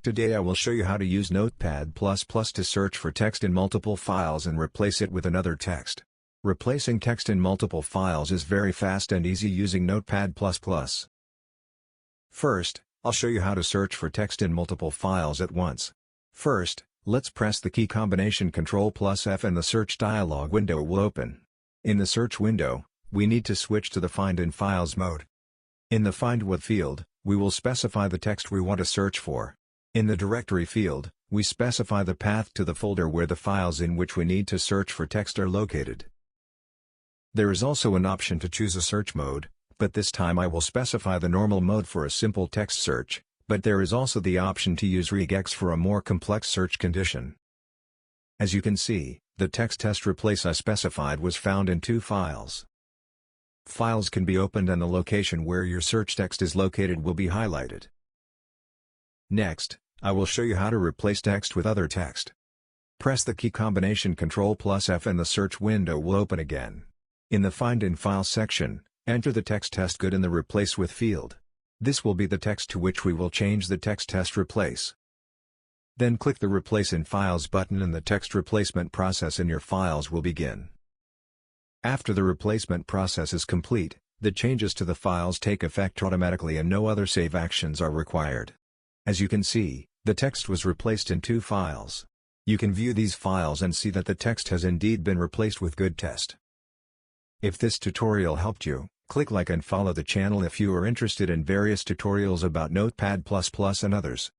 Today I will show you how to use Notepad++ to search for text in multiple files and replace it with another text. Replacing text in multiple files is very fast and easy using Notepad++. First, I'll show you how to search for text in multiple files at once. First, let's press the key combination Ctrl+F and the search dialog window will open. In the search window, we need to switch to the Find in Files mode. In the Find With field, we will specify the text we want to search for. In the Directory field, we specify the path to the folder where the files in which we need to search for text are located. There is also an option to choose a search mode, but this time I will specify the normal mode for a simple text search, but there is also the option to use regex for a more complex search condition. As you can see, the text test replace I specified was found in 2 files. Files can be opened and the location where your search text is located will be highlighted. Next, I will show you how to replace text with other text. Press the key combination Ctrl+F and the search window will open again. In the Find in Files section, enter the text test good in the Replace With field. This will be the text to which we will change the text test replace. Then click the Replace in Files button and the text replacement process in your files will begin. After the replacement process is complete, the changes to the files take effect automatically and no other save actions are required. As you can see, the text was replaced in 2 files. You can view these files and see that the text has indeed been replaced with good test. If this tutorial helped you, click like and follow the channel if you are interested in various tutorials about Notepad++ and others.